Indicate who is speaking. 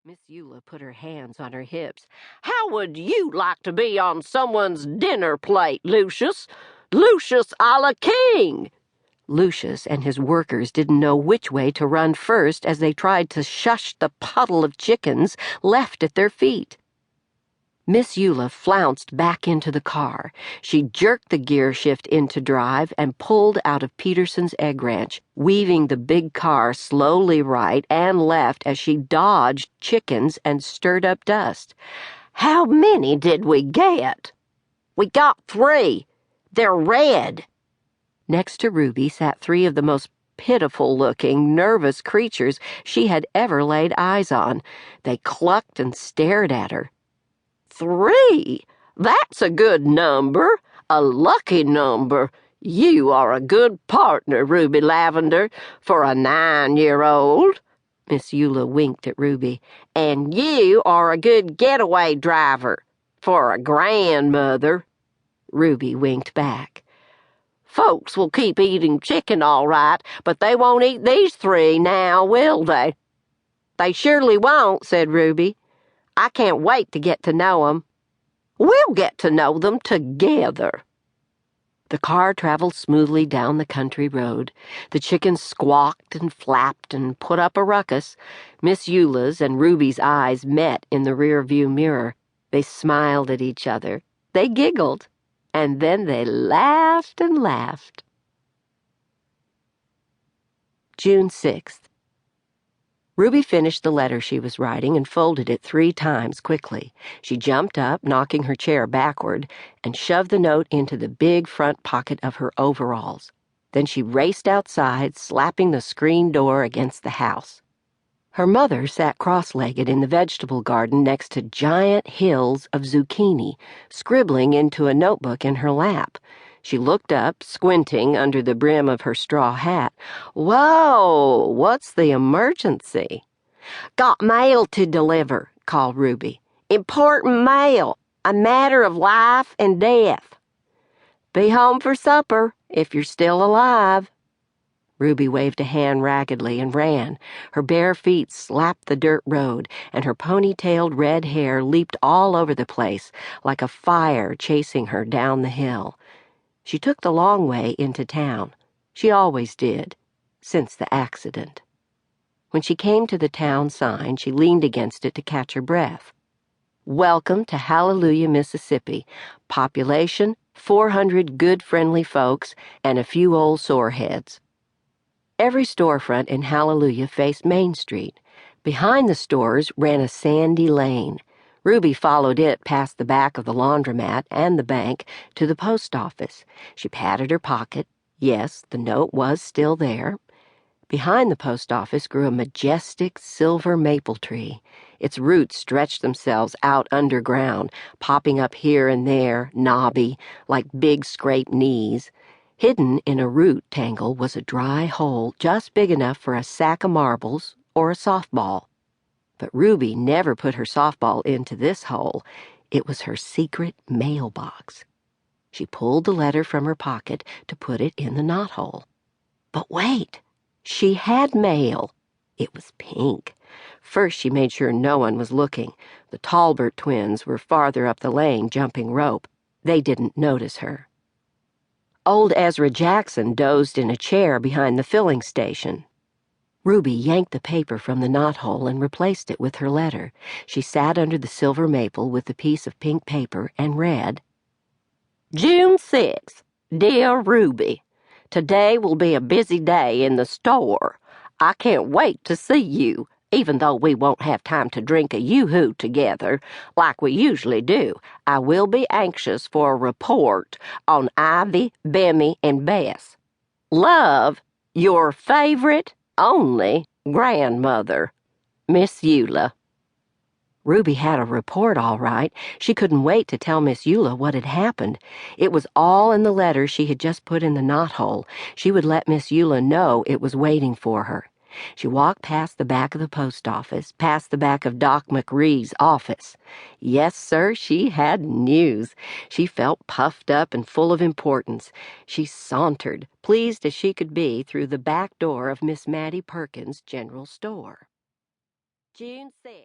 Speaker 1: Miss Eula put her hands on her hips. "How would you like to be on someone's dinner plate, Lucius? Lucius a la king!" Lucius and his workers didn't know which way to run first as they tried to shush the puddle of chickens left at their feet. Miss Eula flounced back into the car. She jerked the gear shift into drive and pulled out of Peterson's egg ranch, weaving the big car slowly right and left as she dodged chickens and stirred up dust. "How many did we get?" "We got 3. They're red." Next to Ruby sat 3 of the most pitiful-looking, nervous creatures she had ever laid eyes on. They clucked and stared at her. "3? That's a good number, a lucky number. You are a good partner, Ruby Lavender, for a 9-year-old. Miss Eula winked at Ruby. "And you are a good getaway driver for a grandmother." Ruby winked back. "Folks will keep eating chicken all right, but they won't eat these 3 now, will they?" "They surely won't," said Ruby. "I can't wait to get to know 'em." "We'll get to know them together." The car traveled smoothly down the country road. The chickens squawked and flapped and put up a ruckus. Miss Eula's and Ruby's eyes met in the rear-view mirror. They smiled at each other. They giggled. And then they laughed and laughed. June 6th. Ruby finished the letter she was writing and folded it 3 times quickly. She jumped up, knocking her chair backward, and shoved the note into the big front pocket of her overalls. Then she raced outside, slapping the screen door against the house. Her mother sat cross-legged in the vegetable garden next to giant hills of zucchini, scribbling into a notebook in her lap. She looked up, squinting under the brim of her straw hat. "Whoa, what's the emergency?" "Got mail to deliver," called Ruby. "Important mail. A matter of life and death." "Be home for supper, if you're still alive." Ruby waved a hand raggedly and ran. Her bare feet slapped the dirt road, and her ponytailed red hair leaped all over the place, like a fire chasing her down the hill. She took the long way into town. She always did, since the accident. When she came to the town sign, she leaned against it to catch her breath. "Welcome to Halleluia, Mississippi. Population, 400 good, friendly folks, and a few old soreheads." Every storefront in Halleluia faced Main Street. Behind the stores ran a sandy lane. Ruby followed it past the back of the laundromat and the bank to the post office. She patted her pocket. Yes, the note was still there. Behind the post office grew a majestic silver maple tree. Its roots stretched themselves out underground, popping up here and there, knobby, like big scraped knees. Hidden in a root tangle was a dry hole just big enough for a sack of marbles or a softball. But Ruby never put her softball into this hole. It was her secret mailbox. She pulled the letter from her pocket to put it in the knothole. But wait, she had mail. It was pink. First she made sure no one was looking. The Talbert twins were farther up the lane jumping rope. They didn't notice her. Old Ezra Jackson dozed in a chair behind the filling station. Ruby yanked the paper from the knothole and replaced it with her letter. She sat under the silver maple with the piece of pink paper and read, "June 6th. Dear Ruby, today will be a busy day in the store. I can't wait to see you, even though we won't have time to drink a yoo-hoo together like we usually do. I will be anxious for a report on Ivey, Bemmy, and Bess. Love, your favorite only grandmother, Miss Eula." Ruby had a report, all right. She couldn't wait to tell Miss Eula what had happened. It was all in the letter she had just put in the knothole. She would let Miss Eula know it was waiting for her. She walked past the back of the post office, past the back of Doc McRee's office. Yes, sir, she had news. She felt puffed up and full of importance. She sauntered, pleased as she could be, through the back door of Miss Mattie Perkins' general store. June 6th.